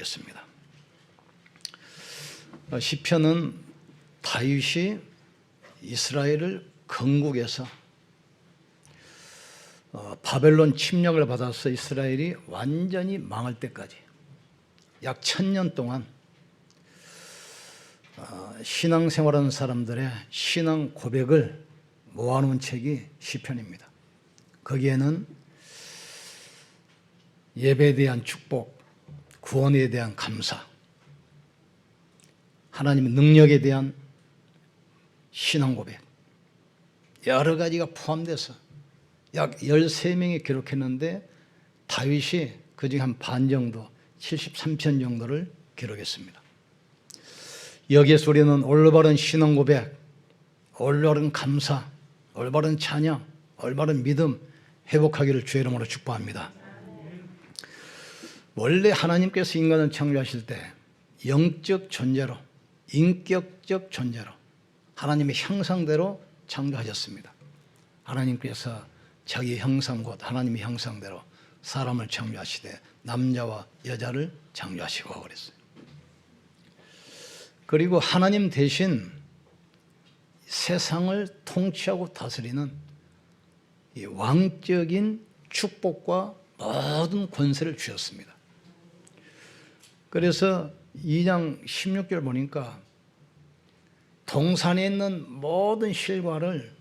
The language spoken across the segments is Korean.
하겠습니다. 시편은 다윗이 이스라엘을 건국해서 바벨론 침략을 받아서 이스라엘이 완전히 망할 때까지 약 1000년 동안 신앙생활하는 사람들의 신앙 고백을 모아놓은 책이 시편입니다. 거기에는 예배에 대한 축복, 구원에 대한 감사, 하나님의 능력에 대한 신앙 고백, 여러 가지가 포함돼서 약 13명이 기록했는데 다윗이 그중에 한 반 정도, 73편 정도를 기록했습니다. 여기에서 우리는 올바른 신앙 고백, 올바른 감사, 올바른 찬양, 올바른 믿음 회복하기를 주의 이름으로 축복합니다. 원래 하나님께서 인간을 창조하실 때 영적 존재로, 인격적 존재로 하나님의 형상대로 창조하셨습니다. 하나님께서 자기 형상 곧 하나님의 형상대로 사람을 창조하시되 남자와 여자를 창조하시고 그랬어요. 그리고 하나님 대신 세상을 통치하고 다스리는 이 왕적인 축복과 모든 권세를 주셨습니다. 그래서 2장 16절 보니까 동산에 있는 모든 실과를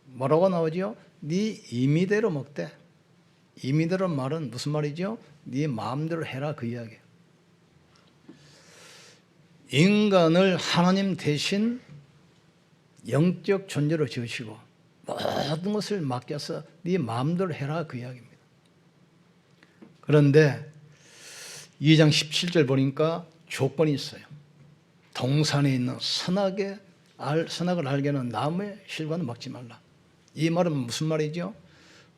뭐라고 나오죠? 네 임의대로 먹되. 임의대로 말은 무슨 말이죠? 네 마음대로 해라 그 이야기예요. 인간을 하나님 대신 영적 존재로 지으시고 모든 것을 맡겨서 네 마음대로 해라 그 이야기입니다. 그런데 2장 17절 보니까 조건이 있어요. 동산에 있는 선악을 알게 하는 나무의 실과는 먹지 말라. 이 말은 무슨 말이죠?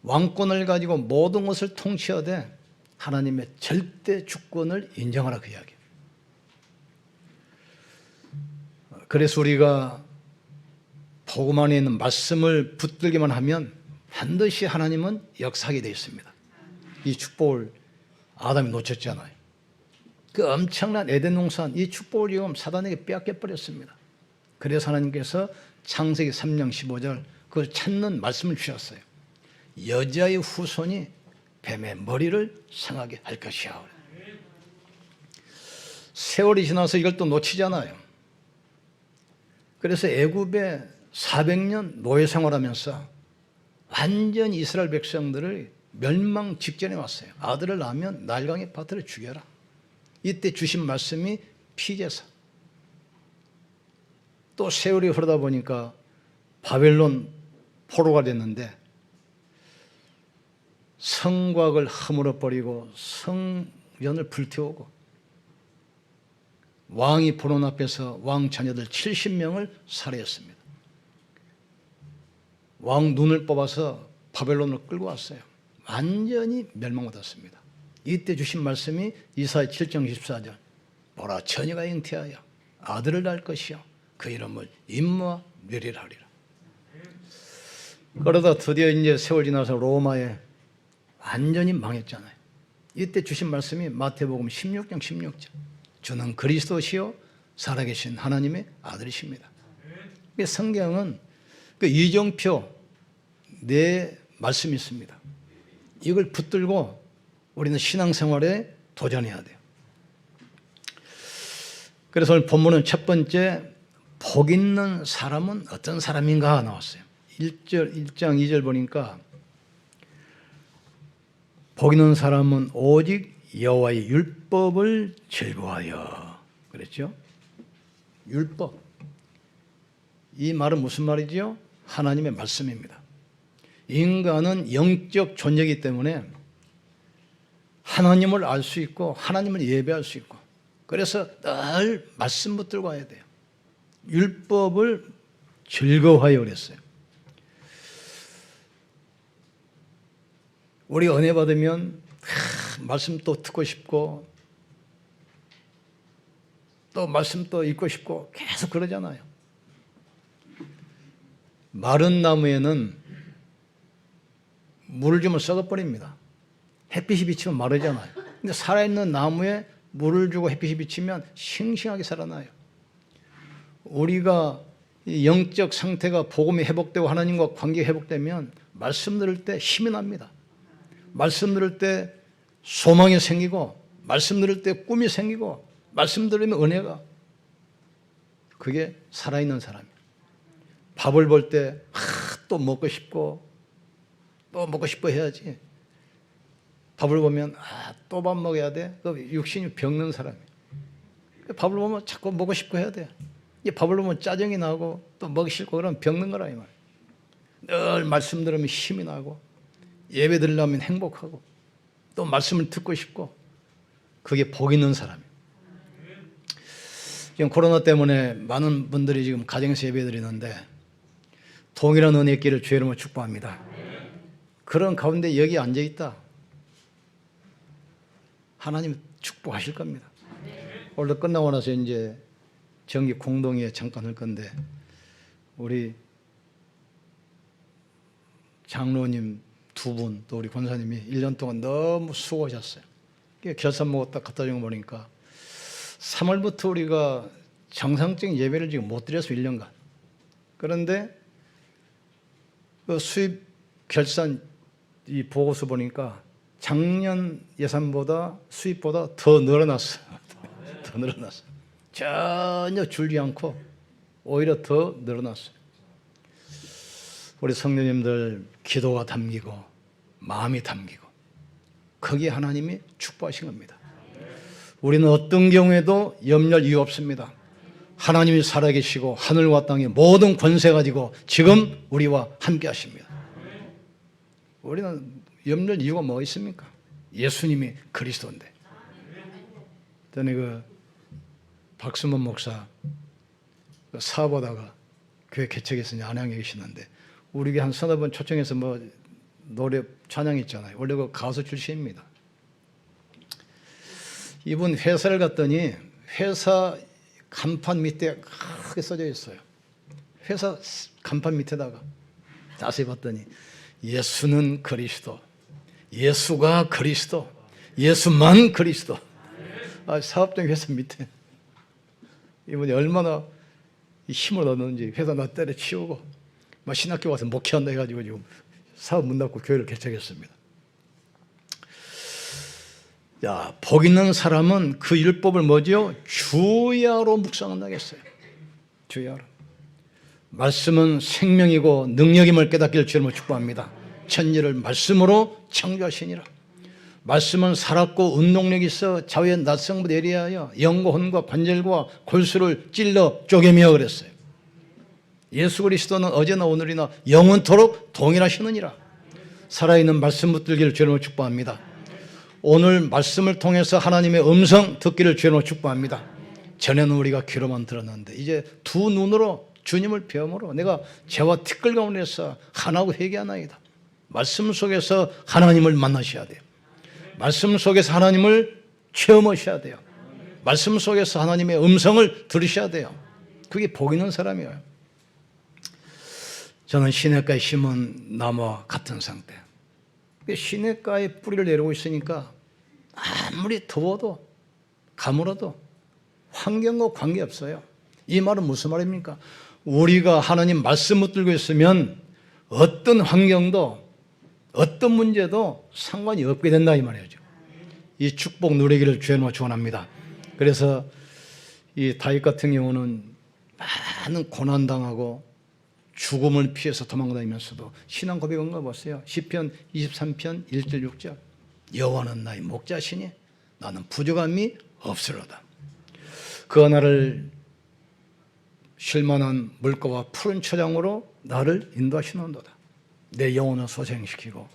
왕권을 가지고 모든 것을 통치하되 하나님의 절대 주권을 인정하라 그 이야기예요. 그래서 우리가 복음 안에 있는 말씀을 붙들기만 하면 반드시 하나님은 역사하게 되어 있습니다. 이 축복을 아담이 놓쳤잖아요. 그 엄청난 에덴 동산 이 축복을 지금 사단에게 빼앗겨버렸습니다. 그래서 하나님께서 창세기 3장 15절 그걸 찾는 말씀을 주셨어요. 여자의 후손이 뱀의 머리를 상하게 할 것이야. 세월이 지나서 이걸 또 놓치잖아요. 그래서 애굽에 400년 노예 생활하면서 완전히 이스라엘 백성들을 멸망 직전에 왔어요. 아들을 낳으면 날강의 파트를 죽여라. 이때 주신 말씀이 피제사. 또 세월이 흐르다 보니까 바벨론 포로가 됐는데 성곽을 허물어 버리고 성전을 불태우고 왕이 보는 앞에서 왕 자녀들 70명을 살해했습니다. 왕 눈을 뽑아서 바벨론으로 끌고 왔어요. 완전히 멸망받았습니다. 이때 주신 말씀이 이사야 7장 14절 보라 처녀가 잉태하여 아들을 낳을 것이요 그 이름을 임무와 묘리라 하리라. 그러다 드디어 이제 세월 지나서 로마에 완전히 망했잖아요. 이때 주신 말씀이 마태복음 16장 16절 주는 그리스도시요 살아계신 하나님의 아들이십니다. 성경은 그 이정표 내 말씀이 있습니다. 이걸 붙들고 우리는 신앙생활에 도전해야 돼요. 그래서 오늘 본문은 첫 번째 복 있는 사람은 어떤 사람인가 나왔어요. 1장 2절 보니까 복 있는 사람은 오직 여호와의 율법을 즐거워하여 그랬죠. 율법 이 말은 무슨 말이죠? 하나님의 말씀입니다. 인간은 영적 존재이기 때문에 하나님을 알 수 있고 하나님을 예배할 수 있고 그래서 늘 말씀 붙들고 와야 돼요. 율법을 즐거워하여 그랬어요. 우리 은혜 받으면 말씀 또 듣고 싶고 또 말씀 또 읽고 싶고 계속 그러잖아요. 마른 나무에는 물을 주면 썩어버립니다. 햇빛이 비치면 마르잖아요. 근데 살아있는 나무에 물을 주고 햇빛이 비치면 싱싱하게 살아나요. 우리가 영적 상태가 복음이 회복되고 하나님과 관계가 회복되면 말씀 들을 때 힘이 납니다. 말씀 들을 때 소망이 생기고, 말씀 들을 때 꿈이 생기고, 말씀 들으면 은혜가, 그게 살아있는 사람이에요. 밥을 볼 때 또 먹고 싶고 또 먹고 싶어 해야지. 밥을 보면 또 밥 먹어야 돼. 그 육신이 병든 사람이에요. 밥을 보면 자꾸 먹고 싶고 해야 돼. 이 밥을 보면 짜증이 나고 또 먹기 싫고 그러면 병든 거라 이 말이에요. 늘 말씀 들으면 힘이 나고, 예배 드리려면 행복하고, 또 말씀을 듣고 싶고, 그게 복 있는 사람이에요. 지금 코로나 때문에 많은 분들이 지금 가정에서 예배 드리는데 동일한 은혜의 길을 주의 이름으로 축복합니다. 그런 가운데 여기 앉아 있다. 하나님 축복하실 겁니다. 오늘 끝나고 나서 이제 정기 공동회에 잠깐 할 건데, 우리 장로님 두 분, 또 우리 권사님이 1년 동안 너무 수고하셨어요. 결산 먹었다 갖다 준 거 보니까 3월부터 우리가 정상적인 예배를 지금 못 드려서 1년간. 그런데 그 수입 결산 이 보고서 보니까 작년 예산보다 수입보다 더 늘어났어요. 더 늘어났어요. 전혀 줄지 않고 오히려 더 늘어났어요. 우리 성도님들 기도가 담기고 마음이 담기고, 거기에 하나님이 축복하신 겁니다. 우리는 어떤 경우에도 염려할 이유 없습니다. 하나님이 살아계시고 하늘과 땅의 모든 권세 가지고 지금 우리와 함께 하십니다. 우리는 염려할 이유가 뭐가 있습니까? 예수님이 그리스도인데. 전에 그 박수문 목사 사업하다가 교회 개척해서 안양에 계시는데, 우리 교회 한 서너 번 초청해서 뭐 노래 찬양했잖아요. 원래 그 가수 출신입니다. 이분 회사를 갔더니 회사 간판 밑에 크게 써져 있어요. 회사 간판 밑에다가 자세히 봤더니 예수는 그리스도, 예수가 그리스도, 예수만 그리스도. 사업장 회사 밑에 이분이 얼마나 힘을 얻는지 회사 나 때려치우고 막 신학교 와서 목회한다 해가지고 지금 사업 문 닫고 교회를 개척했습니다. 야, 복 있는 사람은 그 율법을 뭐죠? 주야로 묵상한다고 했어요. 주야로. 말씀은 생명이고 능력임을 깨닫기를 주님으로 축복합니다. 천지를 말씀으로 창조하시니라. 말씀은 살았고 운동력이 있어 좌우의 낯성부 내리하여 영과 혼과 관절과 골수를 찔러 쪼개며 그랬어요. 예수 그리스도는 어제나 오늘이나 영원토록 동일하시느니라. 살아있는 말씀 붙들기를 주님으로 축복합니다. 오늘 말씀을 통해서 하나님의 음성 듣기를 주님으로 축복합니다. 전에는 우리가 귀로만 들었는데 이제 두 눈으로 주님을 배움으로 내가 죄와 티끌 가운데서 하나고 회개하나이다. 말씀 속에서 하나님을 만나셔야 돼요. 말씀 속에서 하나님을 체험하셔야 돼요. 말씀 속에서 하나님의 음성을 들으셔야 돼요. 그게 복 있는 사람이에요. 저는 시냇가에 심은 나무와 같은 상태. 시냇가에 뿌리를 내리고 있으니까 아무리 더워도 가물어도 환경과 관계없어요. 이 말은 무슨 말입니까? 우리가 하나님 말씀 붙들고 있으면 어떤 환경도 어떤 문제도 상관이 없게 된다 이 말이죠. 이 축복 누리기를 주님으로 축원합니다. 그래서 이 다윗 같은 경우는 많은 고난당하고 죽음을 피해서 도망다니면서도 신앙 고백한 거 보세요. 시편 23편 1절 6절. 여호와는 나의 목자시니 나는 부족함이 없으로다. 그가 나를 쉴만한 물가와 푸른 초장으로 나를 인도하시는도다. 내 영혼을 소생시키고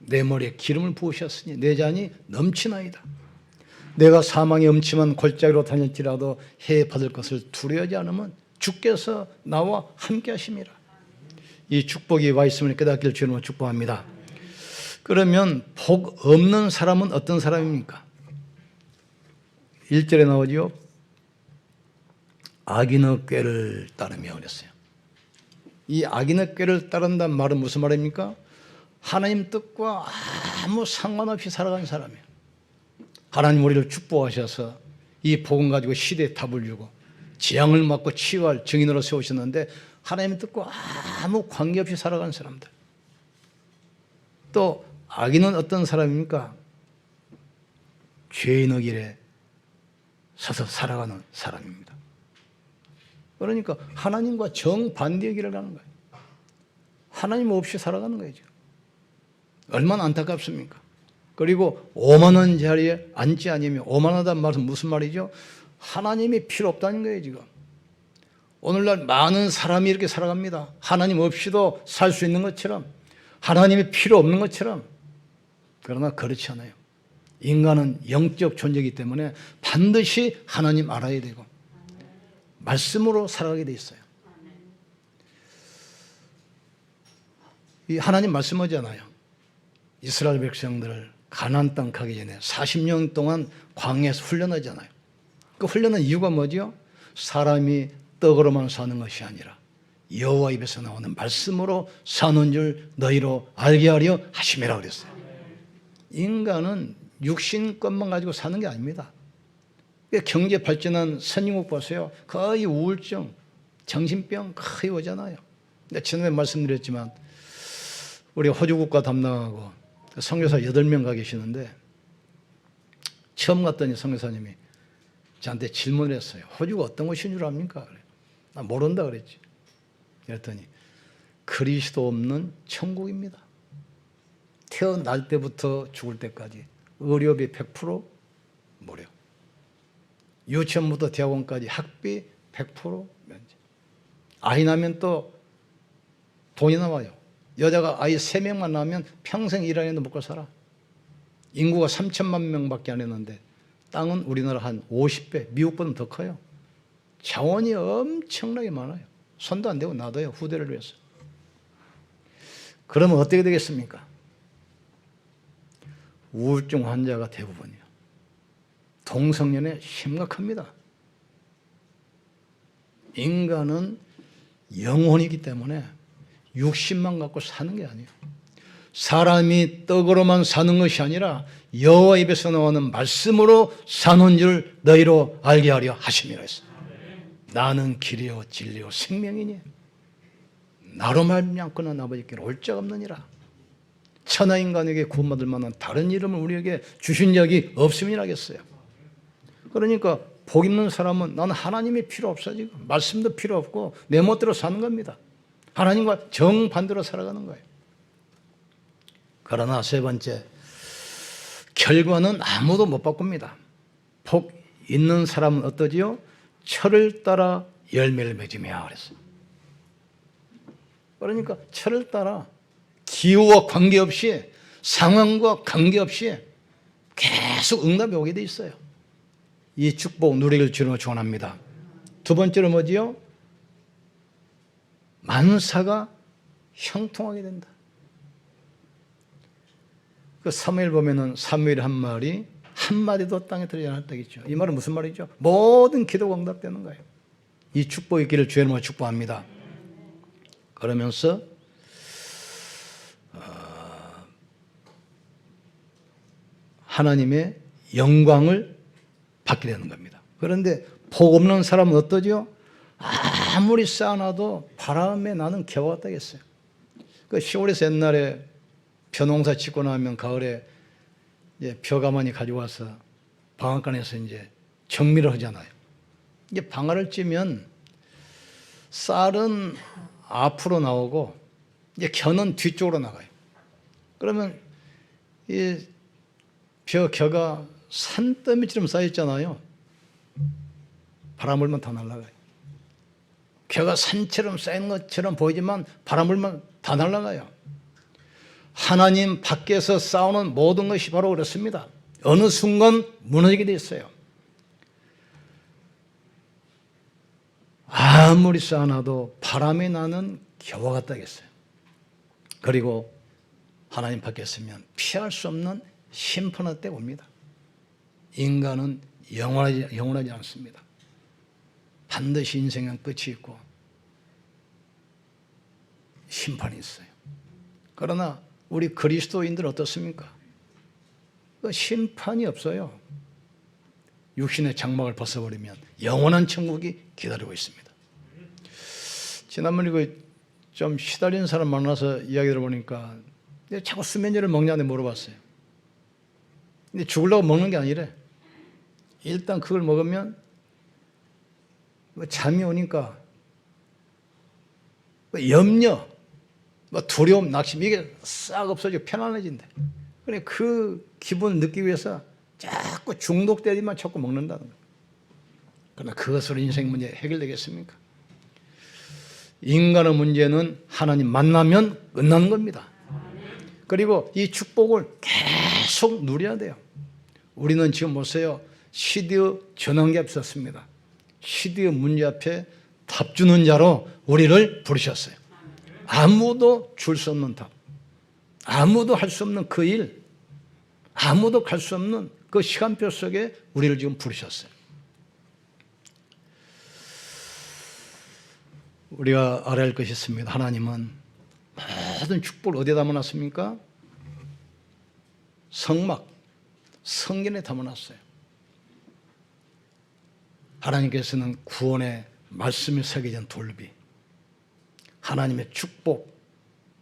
내 머리에 기름을 부으셨으니 내 잔이 넘치나이다. 내가 사망의 음침한 골짜기로 다닐지라도 해 받을 것을 두려워하지 않으면 주께서 나와 함께 하심이라. 이 축복이 와 있음을 깨닫기를 주님으로 축복합니다. 그러면 복 없는 사람은 어떤 사람입니까? 1절에 나오죠. 악인의 꾀를 따르며 그랬어요. 이 악인의 꾀를 따른다는 말은 무슨 말입니까? 하나님 뜻과 아무 상관없이 살아가는 사람이에요. 하나님 우리를 축복하셔서 이 복음 가지고 시대에 답을 주고 재앙을 막고 치유할 증인으로 세우셨는데 하나님 듣고 아무 관계없이 살아가는 사람들. 또 악인은 어떤 사람입니까? 죄인의 길에 서서 살아가는 사람입니다. 그러니까 하나님과 정반대의 길을 가는 거예요. 하나님 없이 살아가는 거예요. 얼마나 안타깝습니까? 그리고 오만한 자리에 앉지 아니면, 오만하다는 말은 무슨 말이죠? 하나님이 필요 없다는 거예요, 지금. 오늘날 많은 사람이 이렇게 살아갑니다. 하나님 없이도 살 수 있는 것처럼, 하나님이 필요 없는 것처럼. 그러나 그렇지 않아요. 인간은 영적 존재이기 때문에 반드시 하나님 알아야 되고 말씀으로 살아가게 돼 있어요. 이 하나님 말씀하잖아요. 이스라엘 백성들을 가나안 땅 가기 전에 40년 동안 광야에서 훈련하잖아요. 그 훈련한 이유가 뭐죠? 사람이 떡으로만 사는 것이 아니라 여호와 입에서 나오는 말씀으로 사는 줄 너희로 알게 하려 하심이라 그랬어요. 인간은 육신 것만 가지고 사는 게 아닙니다. 경제 발전한 선진국 보세요. 거의 우울증, 정신병 거의 오잖아요. 지난번에 말씀드렸지만 우리 호주 국가 담당하고 선교사 8명 가 계시는데 처음 갔더니 선교사님이 저한테 질문을 했어요. 호주가 어떤 곳인 줄 압니까? 그래. 나 모른다 그랬지. 그랬더니 그리스도 없는 천국입니다. 태어날 때부터 죽을 때까지 의료비 100% 무료. 유치원부터 대학원까지 학비 100% 면제. 아이 나면 또 돈이 나와요. 여자가 아이 3명만 낳으면 평생 일하는데 먹고 살아. 인구가 3천만 명밖에 안 했는데 땅은 우리나라 한 50배, 미국보다 더 커요. 자원이 엄청나게 많아요. 손도 안 대고 놔둬요. 후대를 위해서. 그러면 어떻게 되겠습니까? 우울증 환자가 대부분이에요. 동성연애 심각합니다. 인간은 영혼이기 때문에 육신만 갖고 사는 게 아니에요. 사람이 떡으로만 사는 것이 아니라 여호와 입에서 나오는 말씀으로 사는 줄 너희로 알게 하려 하심이라 했어요. 나는 길이요 진리요 생명이니 나로 말미암고는 아버지께로 올 자가 없느니라. 천하 인간에게 구원받을 만한 다른 이름을 우리에게 주신 적이 없음이라 하겠어요. 그러니까 복 있는 사람은 나는 하나님이 필요 없어 지금. 말씀도 필요 없고 내 멋대로 사는 겁니다. 하나님과 정반대로 살아가는 거예요. 그러나 세 번째, 결과는 아무도 못 바꿉니다. 복 있는 사람은 어떠지요? 철을 따라 열매를 맺으며 그랬어요. 그러니까 철을 따라 기후와 관계없이 상황과 관계없이 계속 응답이 오게 돼 있어요. 이 축복 누리길 주로 축원합니다. 두 번째로 뭐지요? 만사가 형통하게 된다. 그 사무엘 보면은 사무엘 한 말이 한마디도 땅에 들어지 않았다겠죠. 이 말은 무슨 말이죠? 모든 기도가 응답되는 거예요. 이 축복이 있기를 주의 이름으로 축복합니다. 그러면서 하나님의 영광을 받게 되는 겁니다. 그런데 복 없는 사람은 어떠죠? 아무리 쌓아놔도 바람에 나는 겨와 같다겠어요. 그 시골에서 옛날에 벼농사 짓고 나면 가을에 이제 벼가마니 가져와서 방앗간에서 이제 정미를 하잖아요. 이게 방아를 찌면 쌀은 앞으로 나오고 이제 겨는 뒤쪽으로 나가요. 그러면 이 벼가 산더미처럼 쌓였잖아요. 바람 불면 다 날아가요. 겨가 산처럼 쌓인 것처럼 보이지만 바람 불면 다 날아가요. 하나님 밖에서 싸우는 모든 것이 바로 그렇습니다. 어느 순간 무너지게 돼 있어요. 아무리 쌓아놔도 바람이 나는 겨와 같다겠어요. 그리고 하나님 밖에 있으면 피할 수 없는 심판의 때가 옵니다. 인간은 영원하지 않습니다. 반드시 인생은 끝이 있고 심판이 있어요. 그러나 우리 그리스도인들은 어떻습니까? 심판이 없어요. 육신의 장막을 벗어버리면 영원한 천국이 기다리고 있습니다. 지난번에 좀 시달리는 사람 만나서 이야기 들어보니까 자꾸 수면제를 먹냐고 물어봤어요. 근데 죽으려고 먹는 게 아니래. 일단 그걸 먹으면 잠이 오니까 염려, 두려움, 낙심 이게 싹 없어지고 편안해진대. 그래 그 기분을 느끼기 위해서 자꾸 중독되지만 자꾸 먹는다는 거예요. 그러나 그것으로 인생 문제 해결되겠습니까? 인간의 문제는 하나님 만나면 끝나는 겁니다. 그리고 이 축복을 계속 누려야 돼요. 우리는 지금 보세요. 시대의 전환기 앞에 섰습니다. 시대의 문제 앞에 답 주는 자로 우리를 부르셨어요. 아무도 줄 수 없는 답, 아무도 할 수 없는 그 일, 아무도 갈 수 없는 그 시간표 속에 우리를 지금 부르셨어요. 우리가 알아야 할 것이 있습니다. 하나님은 모든 축복을 어디에 담아놨습니까? 성막, 성전에 담아놨어요. 하나님께서는 구원의 말씀이 새겨진 돌비, 하나님의 축복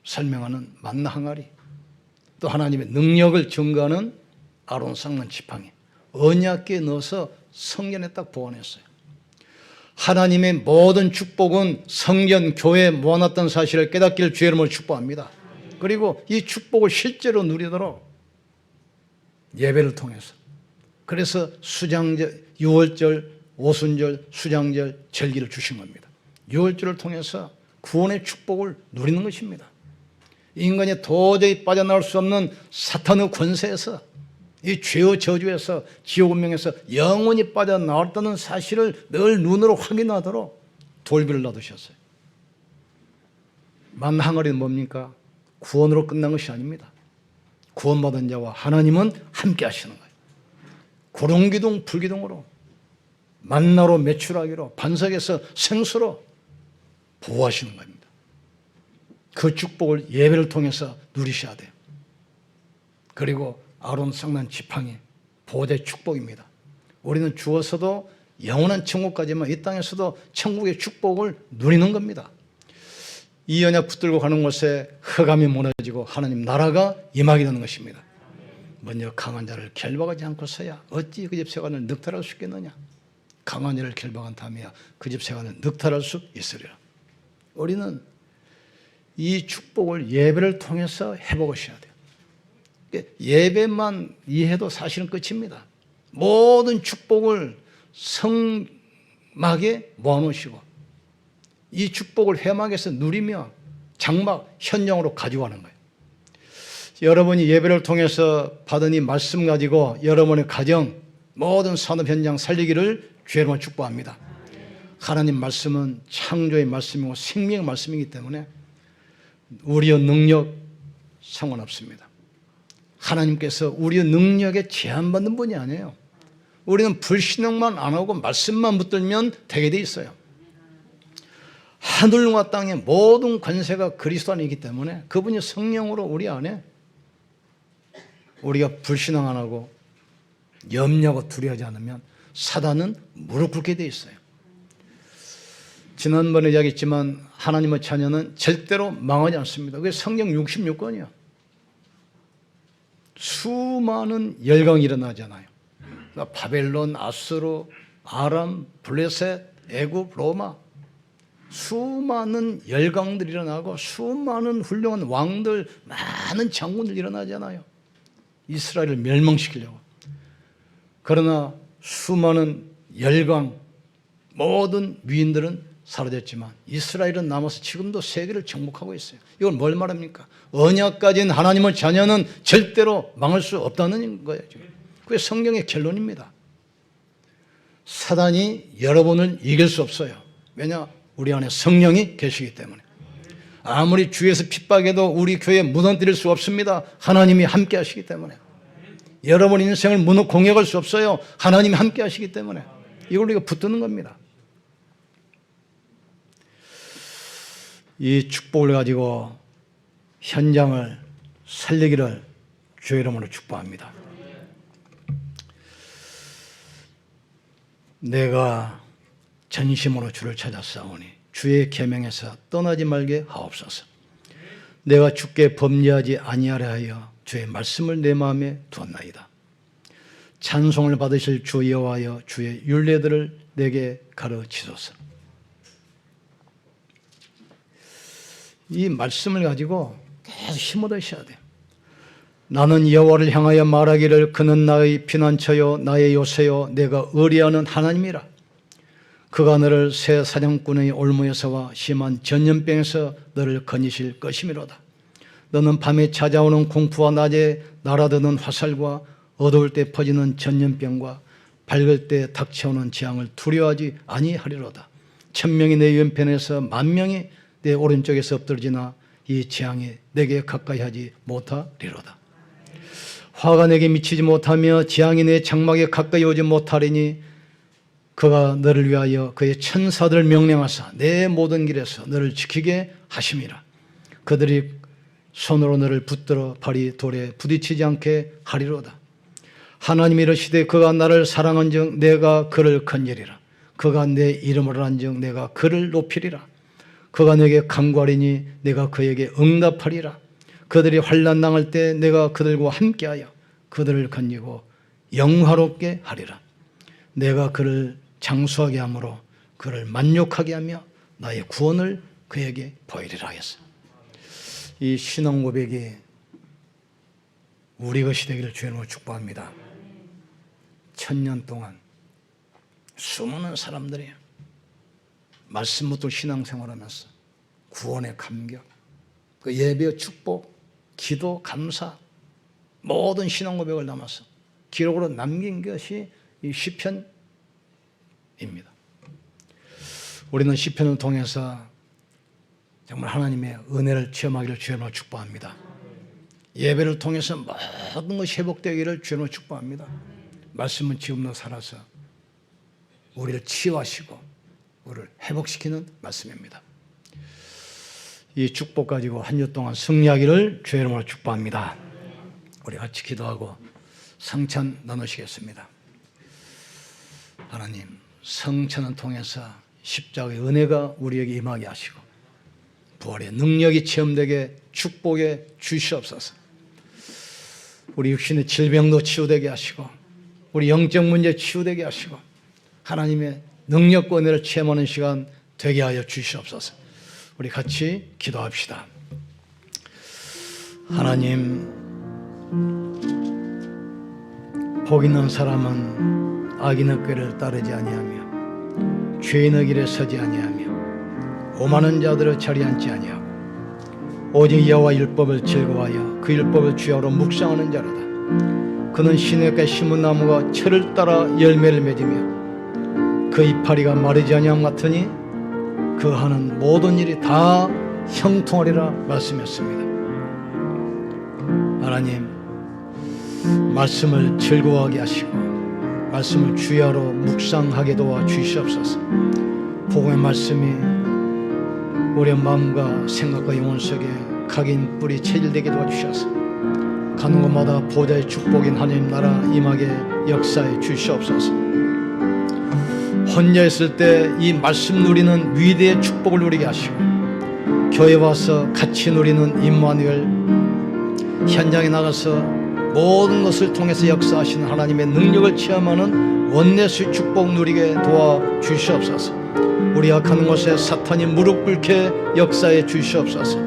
설명하는 만나 항아리, 또 하나님의 능력을 증거하는 아론 쌍난 지팡이, 언약궤에 넣어서 성전에 딱 보관했어요. 하나님의 모든 축복은 성전, 교회에 모아놨던 사실을 깨닫기를 주의 이름으로 축복합니다. 그리고 이 축복을 실제로 누리도록 예배를 통해서, 그래서 수장절, 유월절, 오순절, 수장절, 절기를 주신 겁니다. 유월절을 통해서 구원의 축복을 누리는 것입니다. 인간이 도저히 빠져나올 수 없는 사탄의 권세에서, 이 죄의 저주에서, 지옥 운명에서 영원히 빠져나왔다는 사실을 늘 눈으로 확인하도록 돌비를 놔두셨어요. 만나 항아리는 뭡니까? 구원으로 끝난 것이 아닙니다. 구원받은 자와 하나님은 함께 하시는 거예요. 구름기둥, 불기둥으로, 만나로, 메추라기로, 반석에서 생수로 보호하시는 겁니다. 그 축복을 예배를 통해서 누리셔야 돼요. 그리고 아론 쌍난 지팡이, 보호자의 축복입니다. 우리는 주어서도 영원한 천국까지만, 이 땅에서도 천국의 축복을 누리는 겁니다. 이 언약 붙들고 가는 곳에 흑암이 무너지고 하나님 나라가 임하게 되는 것입니다. 먼저 강한 자를 결박하지 않고서야 어찌 그 집 세관을 늑탈할 수 있겠느냐. 강한 자를 결박한 다음에야 그 집 세관을 늑탈할 수 있으리라. 우리는 이 축복을 예배를 통해서 해보셔야 돼요. 예배만 이해해도 사실은 끝입니다. 모든 축복을 성막에 모아놓으시고 이 축복을 회막에서 누리며 장막, 현장으로 가져가는 거예요. 여러분이 예배를 통해서 받은 이 말씀 가지고 여러분의 가정, 모든 산업 현장 살리기를 주의 이름으로 축복합니다. 하나님 말씀은 창조의 말씀이고 생명의 말씀이기 때문에 우리의 능력 상관없습니다. 하나님께서 우리의 능력에 제한받는 분이 아니에요. 우리는 불신앙만 안 하고 말씀만 붙들면 되게 돼 있어요. 하늘과 땅의 모든 관세가 그리스도 안에 있기 때문에 그분이 성령으로 우리 안에, 우리가 불신앙 안 하고 염려하고 두려워하지 않으면 사단은 무릎 꿇게 돼 있어요. 지난번에 이야기했지만 하나님의 자녀는 절대로 망하지 않습니다. 그게 성경 66권이요. 수많은 열강이 일어나잖아요. 바벨론, 아수르, 아람, 블레셋, 애굽, 로마, 수많은 열강들이 일어나고 수많은 훌륭한 왕들, 많은 장군들 일어나잖아요. 이스라엘을 멸망시키려고. 그러나 수많은 열강, 모든 위인들은 사라졌지만 이스라엘은 남아서 지금도 세계를 정복하고 있어요. 이건 뭘 말합니까? 언약 가진 하나님의 자녀는 절대로 망할 수 없다는 거예요. 그게 성경의 결론입니다. 사단이 여러분을 이길 수 없어요. 왜냐? 우리 안에 성령이 계시기 때문에. 아무리 주에서 핍박해도 우리 교회에 무너뜨릴 수 없습니다. 하나님이 함께 하시기 때문에. 여러분 인생을 무너 공격할 수 없어요. 하나님이 함께 하시기 때문에. 이걸 우리가 붙드는 겁니다. 이 축복을 가지고 현장을 살리기를 주의 이름으로 축복합니다. 내가 전심으로 주를 찾았사오니 주의 계명에서 떠나지 말게 하옵소서. 내가 주께 범죄하지 아니하려 하여 주의 말씀을 내 마음에 두었나이다. 찬송을 받으실 주 여호와여 주의 율례들을 내게 가르치소서. 이 말씀을 가지고 계속 힘 얻으셔야 돼요. 나는 여호와를 향하여 말하기를 그는 나의 피난처요 나의 요새요 내가 의뢰하는 하나님이라. 그가 너를 새 사냥꾼의 올무에서와 심한 전염병에서 너를 건지실 것이미로다. 너는 밤에 찾아오는 공포와 낮에 날아드는 화살과 어두울 때 퍼지는 전염병과 밝을 때 닥쳐오는 재앙을 두려워하지 아니하리로다. 1000명이 내 왼편에서 10,000명이 내 오른쪽에서 엎드러지나 이 재앙이 내게 가까이 하지 못하리로다. 화가 내게 미치지 못하며 재앙이 내 장막에 가까이 오지 못하리니 그가 너를 위하여 그의 천사들을 명령하사 내 모든 길에서 너를 지키게 하심이라. 그들이 손으로 너를 붙들어 발이 돌에 부딪히지 않게 하리로다. 하나님이 이르시되 그가 나를 사랑한즉 내가 그를 건지리라. 그가 내 이름을 안즉 내가 그를 높이리라. 그가 내게 간구하리니 내가 그에게 응답하리라. 그들이 환난 당할 때 내가 그들과 함께하여 그들을 건지고 영화롭게 하리라. 내가 그를 장수하게 함으로 그를 만족하게 하며 나의 구원을 그에게 보이리라 하였어. 이 신앙 고백이 우리 것이 되기를 주님으로 축복합니다. 1000년 동안 수많은 사람들이 말씀 묻고 신앙생활하면서 구원의 감격, 그 예배의 축복, 기도, 감사, 모든 신앙 고백을 담아서 기록으로 남긴 것이 이 시편입니다. 우리는 시편을 통해서 정말 하나님의 은혜를 체험하기를 주님으로 축복합니다. 예배를 통해서 모든 것이 회복되기를 주님으로 축복합니다. 말씀은 지금도 살아서 우리를 치유하시고 우리를 회복시키는 말씀입니다. 이 축복 가지고 한 주 동안 승리하기를 주의 이름으로 축복합니다. 우리 같이 기도하고 성찬 나누시겠습니다. 하나님, 성찬을 통해서 십자가의 은혜가 우리에게 임하게 하시고 부활의 능력이 체험되게 축복해 주시옵소서. 우리 육신의 질병도 치유되게 하시고 우리 영적 문제 치유되게 하시고 하나님의 능력과 은혜를 체험하는 시간 되게 하여 주시옵소서. 우리 같이 기도합시다. 하나님, 복 있는 사람은 악인의 꾀를 따르지 아니하며 죄인의 길에 서지 아니하며 오만한 자들의 자리에 앉지 아니하고 오직 여호와 율법을 즐거워하여 그 율법을 주야로 묵상하는 자로다. 그는 시냇가에 심은 나무가 철을 따라 열매를 맺으며 그 이파리가 마르지 아니함 같으니 그 하는 모든 일이 다 형통하리라 말씀했습니다. 하나님, 말씀을 즐거워하게 하시고 말씀을 주야로 묵상하게 도와 주시옵소서. 복음의 말씀이 우리의 마음과 생각과 영혼 속에 각인 뿌리 체질되게 도와주셔서 가는 곳마다 보좌의 축복인 하나님 나라 임하게 역사해 주시옵소서. 혼자 있을 때 이 말씀 누리는 위대의 축복을 누리게 하시고 교회 와서 같이 누리는 임마누엘, 현장에 나가서 모든 것을 통해서 역사하시는 하나님의 능력을 체험하는 원내수의 축복 누리게 도와주시옵소서. 우리 약하는 곳에 사탄이 무릎 꿇게 역사해 주시옵소서.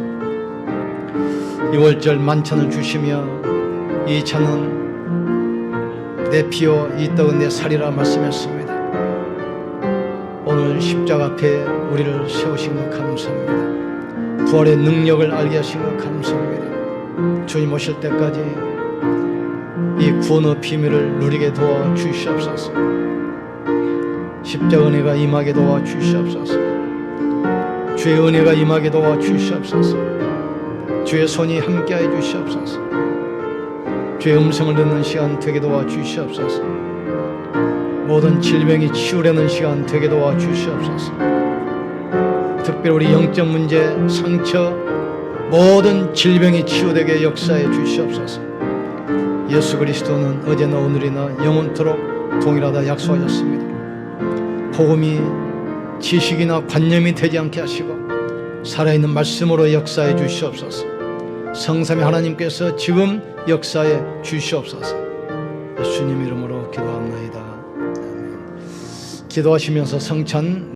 6월절 만찬을 주시며 이 차는 내 피요 이 떡은 내 살이라 말씀했습니다. 오늘 십자가 앞에 우리를 세우신 것 감사합니다. 부활의 능력을 알게 하신 것 감사합니다. 주님 오실 때까지 이 구원의 비밀을 누리게 도와주시옵소서. 십자가 은혜가 임하게 도와주시옵소서. 주의 은혜가 임하게 도와주시옵소서. 주의 손이 함께하여 주시옵소서. 주의 음성을 듣는 시간 되게 도와주시옵소서. 모든 질병이 치유되는 시간 되게 도와주시옵소서. 특별히 우리 영적 문제, 상처, 모든 질병이 치유되게 역사해 주시옵소서. 예수 그리스도는 어제나 오늘이나 영원토록 동일하다 약속하셨습니다. 복음이 지식이나 관념이 되지 않게 하시고 살아있는 말씀으로 역사해 주시옵소서. 성삼위 하나님께서 지금 역사해 주시옵소서. 예수님 이름으로 기도합나이다. 아멘. 기도하시면서 성찬